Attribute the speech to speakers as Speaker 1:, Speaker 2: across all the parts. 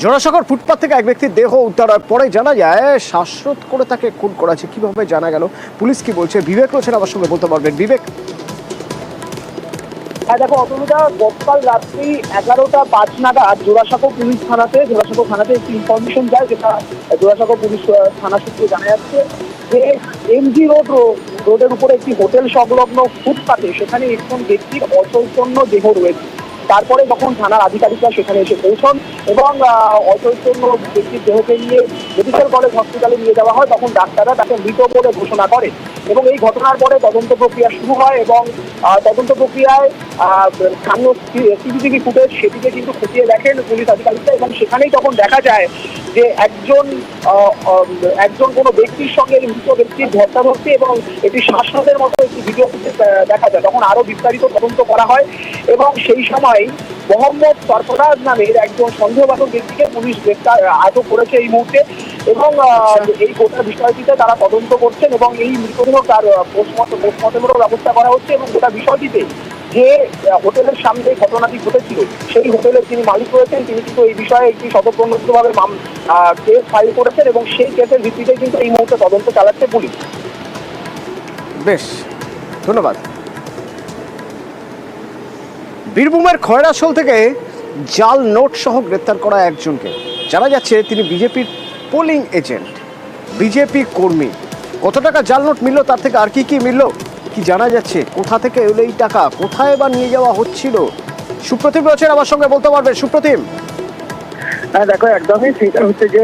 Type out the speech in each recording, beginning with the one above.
Speaker 1: জোড়াসাঁকোর ফুটপাত থেকে এক ব্যক্তির দেহ উদ্ধার হওয়ার পরে জানা যায় শ্বাসরোধ করে তাকে খুন করা হয়েছে। কিভাবে জানা গেল, পুলিশ কি বলছে, বিবেক রয়েছেন আমার সঙ্গে, বলতে পারবেন বিবেক?
Speaker 2: হ্যাঁ দেখো অতনুদা, গতকাল রাত্রি 11:05 নাগাদ জোড়াসাঁকো থানাতে একটি ইনফরমেশন যায়, যেটা জোড়াসাঁকো পুলিশ থানা সূত্রে জানা যাচ্ছে যে এমজি রোডের উপরে একটি হোটেল সংলগ্ন ফুটপাতে সেখানে একজন ব্যক্তির অচৈতন্য দেহ রয়েছে। তারপরে যখন থানার আধিকারিকরা সেখানে এসে পৌঁছন এবং অচৈতন্য ব্যক্তির দেহকে নিয়ে মেডিকেল কলেজ হসপিটালে নিয়ে যাওয়া হয়, তখন ডাক্তাররা তাকে মৃত বলে ঘোষণা করে এবং এই ঘটনার পরে তদন্ত প্রক্রিয়া শুরু হয় এবং তদন্ত প্রক্রিয়ায় স্থানীয় সিসিটিভি ফুটেজ সেটিকে কিন্তু খতিয়ে দেখেন পুলিশ আধিকারিকরা এবং সেখানেই তখন দেখা যায় যে একজন কোনো ব্যক্তির সঙ্গে মৃত ব্যক্তির ধস্তাধস্তি এবং এটি শ্বাসরোধের মতো একটি ভিডিও ফুটেজ দেখা যায়। তখন আরো বিস্তারিত তদন্ত করা হয় এবং সেই সময় মোহাম্মদ সরফরাজ নামের একজন সন্দেহভাজন ব্যক্তিকে পুলিশ আটক করেছে এই মুহূর্তে এবং এই গোটা বিষয়টিতে তারা তদন্ত করছেন এবং এই মৃতদেহ তার পোস্টমর্টমেরও ব্যবস্থা করা হচ্ছে এবং গোটা বিষয়টিতে যে হোটেলের সামনে ঘটনাটি ঘটেছিল সেই হোটেলের যিনি মালিক রয়েছেন তিনি কিন্তু এই বিষয়ে একটি স্বতঃপ্রণোদিতভাবে কেস ফাইল করেছেন এবং সেই কেসের ভিত্তিতে কিন্তু এই মুহূর্তে তদন্ত চালাচ্ছে পুলিশ।
Speaker 1: বেশ, ধন্যবাদ। বীরভূমের খয়রাশোল থেকে জাল নোট সহ গ্রেপ্তার করা একজনকে, জানা যাচ্ছে তিনি বিজেপির পোলিং এজেন্ট, বিজেপি কর্মী। কত টাকা জাল নোট মিলল, তার থেকে আর কি কি মিলল, কি জানা যাচ্ছে, কোথা থেকে এলো এই টাকা, কোথায় বা নিয়ে যাওয়া হচ্ছিল? সুপ্রতিম রয়েছেন আমার সঙ্গে, বলতে পারবেন সুপ্রতিম?
Speaker 3: হ্যাঁ দেখো, একদমই সেটা হচ্ছে যে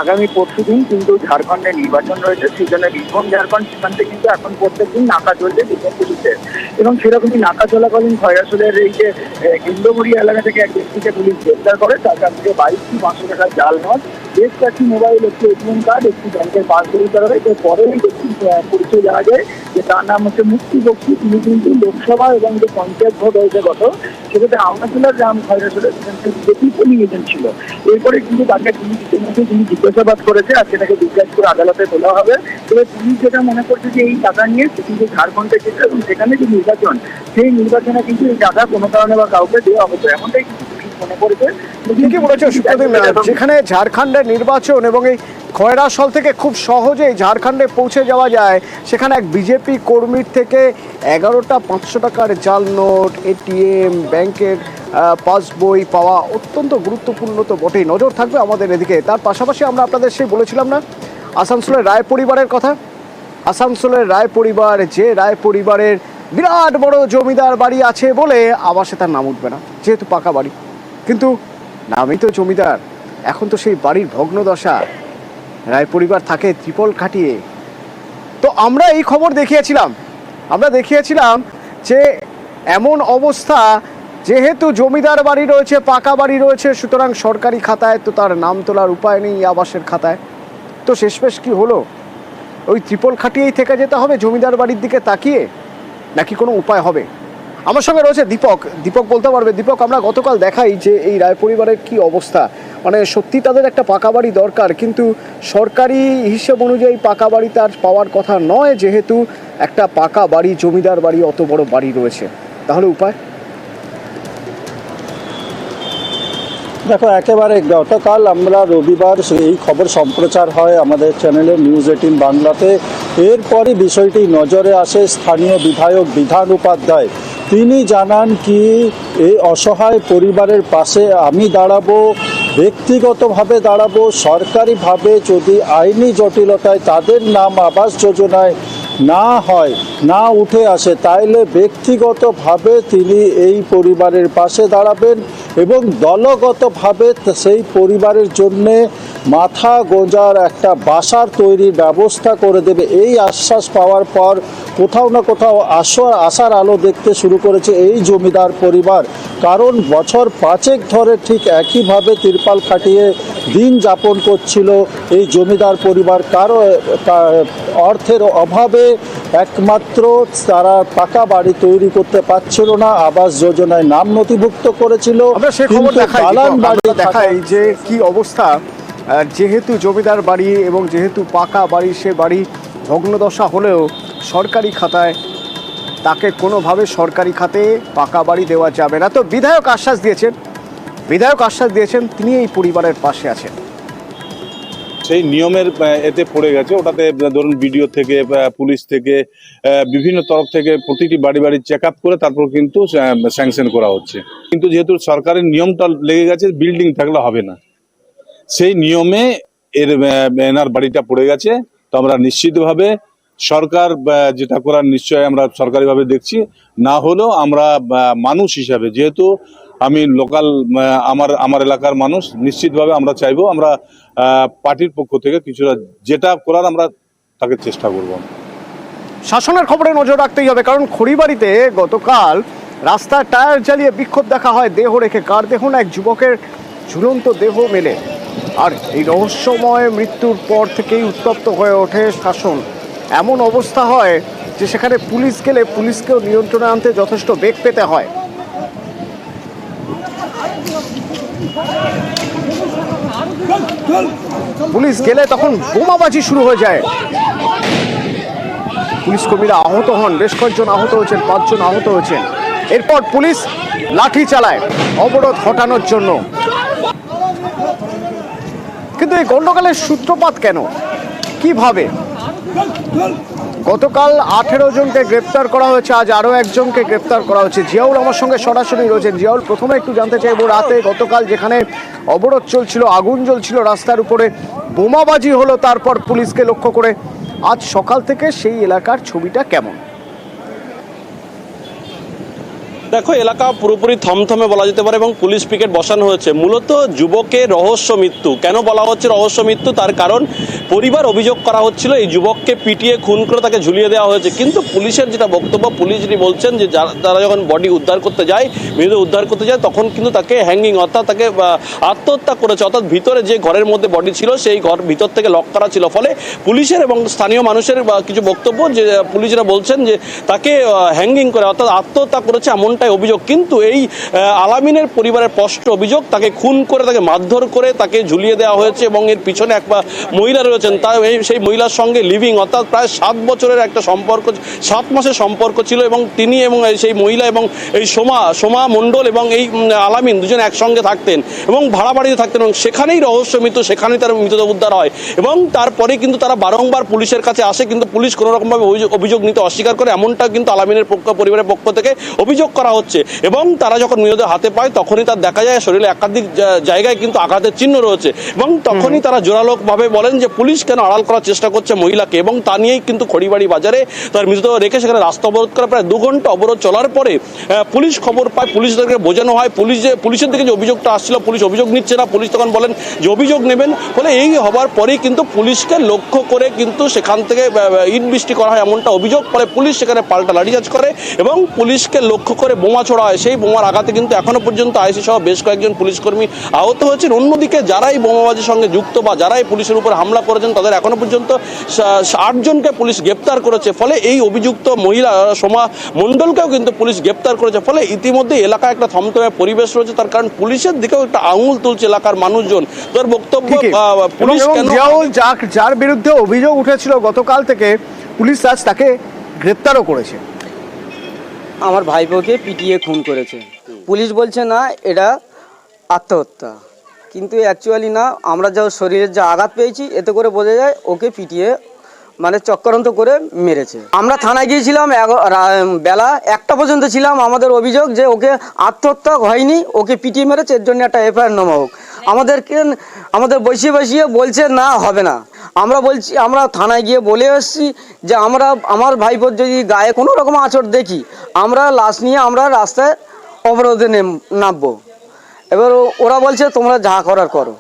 Speaker 3: আগামী পরশুদিন কিন্তু ঝাড়খণ্ডে নির্বাচন রয়েছে, সেই জন্য বীরভূম ঝাড়খণ্ড সীমান্তে কিন্তু এখন প্রত্যেকদিন নাকা চলছে বীরভূম পুলিশের এবং সেরকমই নাকা চলাকালীন খয়রাসোলের এই যে কেন্দ্রমুড়ি এলাকা থেকে এক ব্যক্তিকে পুলিশ গ্রেপ্তার করে। তার কাছ থেকে 22,500 টাকার জাল নোট, বেশ কয়েকটি মোবাইল, একটি এটিএম কার্ড, একটি ব্যাংকের পাসবই করা হয়। এরপরে এই ব্যক্তির পরিচয় জানা যায় যে তার নাম হচ্ছে মুক্তি বক্সি। তিনি কিন্তু লোকসভা এবং যে পঞ্চায়েত ভোট হয়েছে সেক্ষেত্রে আওনাচুলা গ্রাম খয়রাসোলের বিজেপি পোলিং এজেন্ট ছিল। এরপরে কিন্তু তাকে তিনি জিজ্ঞাসাবাদ করেছে আর সেটাকে দিনাজপুর আদালতে তোলা হবে। তবে পুলিশ যেটা মনে করছে যে এই টাকা নিয়ে কিন্তু ঝাড়খণ্ডে গেছে এবং সেখানে যে নির্বাচন, সেই নির্বাচনে কিন্তু এই টাকা কোনো কারণে বা কাউকে দেওয়া হতো, এমনটাই কিন্তু পুলিশ মনে করেছে।
Speaker 1: কি বলেছে সুপ্রতিম, যেখানে ঝাড়খণ্ডের নির্বাচন এবং এই খয়রাশোল থেকে খুব সহজেই ঝাড়খণ্ডে পৌঁছে যাওয়া যায়, সেখানে এক বিজেপি কর্মীর থেকে 11টা 500 টাকার জাল নোট, এটিএম, ব্যাংকের পাসবই পাওয়া অত্যন্ত গুরুত্বপূর্ণ তো বটেই। নজর থাকবে আমাদের এদিকে। তার পাশাপাশি আমরা আপনাদের সেই বলেছিলাম না আসানসোলের রায় পরিবারের কথা, আসানসোলের রায় পরিবার, যে রায় পরিবারের বিরাট বড় জমিদার বাড়ি আছে বলে আবাসে তার নাম উঠবে না, যেহেতু পাকা বাড়ি, কিন্তু নামই তো জমিদার। এখন তো সেই বাড়ির ভগ্নদশা, রায় পরিবার থাকে ত্রিপল খাটিয়ে। তো আমরা এই খবর দেখিয়েছিলাম যে এমন অবস্থা, যেহেতু জমিদার বাড়ি রয়েছে, পাকা বাড়ি রয়েছে, সুতরাং সরকারি খাতায় তো তার নাম তোলার উপায় নেই আবাসের খাতায়। তো শেষমেশ কি হলো, ওই ত্রিপল খাটিয়েই থেকে যেতে হবে জমিদার বাড়ির দিকে তাকিয়ে, নাকি কোনো উপায় হবে? আমার সঙ্গে রয়েছে দীপক বলতে পারবে। দীপক, আমরা গতকাল দেখাই যে এই রায় পরিবারের কি অবস্থা, মানে সত্যি তাদের একটা পাকা বাড়ি দরকার, কিন্তু সরকারি হিসেব অনুযায়ী পাকা বাড়ি তার পাওয়ার কথা নয়, যেহেতু একটা পাকা বাড়ি, জমিদার বাড়ি, অত বড় বাড়ি রয়েছে। তাহলে উপায়?
Speaker 4: দেখো, একেবারে গতকাল আমরা রবিবার এই খবর সম্প্রচার হয় আমাদের চ্যানেলে নিউজ 18 বাংলাতে। এরপরই বিষয়টি নজরে আসে স্থানীয় বিধায়ক বিধান উপাধ্যায়। তিনি জানান কি, এই অসহায় পরিবারের পাশে আমি দাঁড়াবো, ব্যক্তিগতভাবে দাঁড়াবো। সরকারিভাবে যদি আইনি জটিলতায় তাদের নাম আবাস যোজনায় না উঠে আসে, তাইলে ব্যক্তিগতভাবে তিনি এই পরিবারের পাশে দাঁড়াবেন এবং দলগতভাবে সেই পরিবারের জন্যে মাথা গোঁজার একটা বাসার তৈরির ব্যবস্থা করে দেবে। এই আশ্বাস পাওয়ার পর কোথাও না কোথাও আশার আলো দেখতে শুরু করেছে এই জমিদার পরিবার। কারণ বছর 5 ধরে ঠিক একইভাবে তিরপাল খাটিয়ে দিন যাপন করছিল এই জমিদার পরিবার। কারো অর্থের অভাবে একমাত্র তারা পাকা বাড়ি তৈরি করতে পারছিল না, আবাস যোজনায় নাম নথিভুক্ত করেছিল।
Speaker 1: দেখাই যে কি অবস্থা, যেহেতু জমিদার বাড়ি এবং যেহেতু পাকা বাড়ি, সে বাড়ি ভগ্নদশা হলেও সরকারি খাতায় তাকে কোনোভাবে সরকারি খাতে পাকা বাড়ি দেওয়া যাবে না। তো বিধায়ক আশ্বাস দিয়েছেন বিধায়ক আশ্বাস দিয়েছেন তিনি এই পরিবারের পাশে আছেন।
Speaker 5: সেই নিয়মের এতে পড়ে গেছে, ওটাতে ধরুন বিডিও থেকে পুলিশ থেকে বিভিন্ন তরফ থেকে প্রতিটি বাড়ি বাড়ি চেক আপ করে তারপর কিন্তু স্যাংশন করা হচ্ছে। কিন্তু যেহেতু সরকারের নিয়মটা লেগে গেছে বিল্ডিং থাকলে হবে না, সেই নিয়মে এনার বাড়িটা পড়ে গেছে। তো আমরা নিশ্চিতভাবে সরকার যেটা করার নিশ্চয় আমরা সরকারিভাবে দেখছি, না হলেও আমরা মানুষ হিসাবে, যেহেতু আমি লোকাল আমার এলাকার মানুষ, নিশ্চিতভাবে আমরা চাইবো আমরা পার্টির পক্ষ থেকে কিছুটা যেটা করার আমরা তাকে চেষ্টা করব।
Speaker 1: শাসনের খবরে নজর রাখতেই হবে, কারণ খড়িবাড়িতে গতকাল রাস্তায় টায়ার জ্বালিয়ে বিক্ষোভ দেখা হয়। দেহ রেখে, কার দেহ না, এক যুবকের ঝুলন্ত দেহ মেলে। আর এই রহস্যময় মৃত্যুর পর থেকেই উত্তপ্ত হয়ে ওঠে শাসন। এমন অবস্থা হয় যে সেখানে পুলিশ গেলে পুলিশকেও নিয়ন্ত্রণে আনতে যথেষ্ট বেগ পেতে হয়। পুলিশ গেলে তখন বোমাবাজি শুরু হয়ে যায়। পুলিশ কর্মীরা আহত হন, বেশ কয়েকজন আহত হয়েছেন, 5 জন আহত হয়েছেন। এরপর পুলিশ লাঠি চালায় অবরোধ হটানোর জন্য। কিন্তু এই গন্ডগোলের সূত্রপাত কেন, কিভাবে? গতকাল 18 জনকে গ্রেপ্তার করা হয়েছে, আজ আরো একজনকে গ্রেপ্তার করা হয়েছে। জিয়াউল আমার সঙ্গে সরাসরি রয়েছেন। জিয়াউল, প্রথমে একটু জানতে চাইবো, রাতে গতকাল যেখানে অবরোধ চলছিল, আগুন জ্বলছিল রাস্তার উপরে, বোমাবাজি হলো তারপর পুলিশকে লক্ষ্য করে, আজ সকাল থেকে সেই এলাকার ছবিটা কেমন?
Speaker 6: দেখো, এলাকা পুরোপুরি থমথমে বলা যেতে পারে এবং পুলিশ পিকেট বসানো হয়েছে। মূলত যুবকের রহস্য মৃত্যু। কেন বলা হচ্ছে রহস্য মৃত্যু? তার কারণ পরিবার অভিযোগ করা হচ্ছিল এই যুবককে পিটিয়ে খুন করে তাকে ঝুলিয়ে দেওয়া হয়েছে। কিন্তু পুলিশের যেটা বক্তব্য, পুলিশ যিনি বলছেন যে তারা যখন বডি উদ্ধার করতে যায়, মৃতদেহ উদ্ধার করতে যায়, তখন কিন্তু তাকে হ্যাঙ্গিং অর্থাৎ তাকে আত্মহত্যা করেছে। অর্থাৎ ভিতরে যে ঘরের মধ্যে বডি ছিল সেই ঘর ভিতর থেকে লক করা ছিল। ফলে পুলিশের এবং স্থানীয় মানুষের কিছু বক্তব্য, যে পুলিশরা বলছেন যে তাকে হ্যাঙ্গিং করে অর্থাৎ আত্মহত্যা করেছে এমনটাই অভিযোগ। কিন্তু এই আলামিনের পরিবারের স্পষ্ট অভিযোগ তাকে খুন করে, তাকে মারধর করে তাকে ঝুলিয়ে দেওয়া হয়েছে এবং এর পিছনে এক মহিলা রয়েছেন। তার সেই মহিলার সঙ্গে লিভিং অর্থাৎ প্রায় 7 বছরের একটা সম্পর্ক, 7 মাসের সম্পর্ক ছিল এবং তিনি এবং সেই মহিলা এবং এই সোমা মণ্ডল এবং এই আলামিন দুজন একসঙ্গে থাকতেন এবং ভাড়া বাড়িতে থাকতেন এবং সেখানেই রহস্য মৃত্যু, সেখানেই তার মৃতদেহ উদ্ধার হয়। এবং তারপরে কিন্তু তারা বারংবার পুলিশের কাছে আসে, কিন্তু পুলিশ কোনো রকমভাবে অভিযোগ নিতে অস্বীকার করে, এমনটা কিন্তু আলামিনের পরিবারের পক্ষ থেকে অভিযোগ করা হচ্ছে। এবং তারা যখন মৃতদেহ হাতে পায় তখনই তার দেখা যায় শরীরে একাধিক জায়গায় কিন্তু আঘাতের চিহ্ন রয়েছে এবং তখনই তারা জোরালোভাবে বলেন যে পুলিশ কেন আড়াল করার চেষ্টা করছে মহিলাকে। এবং তা নিয়েই কিন্তু খড়িবাড়ি বাজারে তার মৃতদেহ রেখে সেখানে রাস্তা অবরোধ করা, প্রায় 2 ঘন্টা অবরোধ চলার পরে পুলিশ খবর পায়, পুলিশদেরকে বোঝানো হয়। পুলিশের দিকে যে অভিযোগটা আসছিল, পুলিশ অভিযোগ নিচ্ছে না, পুলিশ তখন বলেন যে অভিযোগ নেবেন। ফলে এই হবার পরেই কিন্তু পুলিশকে লক্ষ্য করে কিন্তু সেখান থেকে ইট বৃষ্টি করা হয় এমনটা অভিযোগ। ফলে পুলিশ সেখানে পাল্টা লাঠিচার্জ করে এবং পুলিশকে লক্ষ্য করে বোমা ছোড়া হয়। সেই বোমার আঘাতে কিন্তু এখনো পর্যন্ত আইসি সহ বেশ কয়েকজন পুলিশ কর্মী আহত হয়েছেন। অন্যদিকে যারা এই বোমাবাজির সঙ্গে যুক্ত বা যারা এই পুলিশের উপর হামলা করেছেন তাদের এখনো পর্যন্ত 8 জনকে পুলিশ গ্রেপ্তার করেছে। ফলে এই অভিযুক্ত মহিলা সোমা মণ্ডলকেও কিন্তু পুলিশ গ্রেপ্তার করেছে। ফলে ইতিমধ্যে এলাকায় একটা থমথমে পরিবেশ রয়েছে, তার কারণ পুলিশের দিকেও একটা আঙুল তুলছে এলাকার মানুষজন। তার বক্তব্য, পুলিশ কেন,
Speaker 1: যার বিরুদ্ধে অভিযোগ উঠেছিল গতকাল থেকে পুলিশ আজ তাকে গ্রেপ্তারও করেছে।
Speaker 7: আমার ভাইপোকে পিটিয়ে খুন করেছে। পুলিশ বলছে না এটা আত্মহত্যা, কিন্তু অ্যাকচুয়ালি না, আমরা যা শরীরের যা আঘাত পেয়েছি এতে করে বোঝা যায় ওকে পিটিয়ে মানে চক্রান্ত করে মেরেছে। আমরা থানায় গিয়েছিলাম, বেলা 1টা পর্যন্ত ছিলাম। আমাদের অভিযোগ যে ওকে আত্মহত্যা হয়নি, ওকে পিটিয়ে মেরেছে, এর জন্য একটা এফআইআর নামা হোক। আমাদের বসিয়ে বলছে না হবে না। আমরা থানায় গিয়ে বলে এসেছি যে আমার ভাইপোর যদি গায়ে কোনো রকম আঁচড় দেখি আমরা লাশ নিয়ে আমরা রাস্তায় অবরোধে নামবো। এবার ওরা বলছে তোমরা যা করার করো।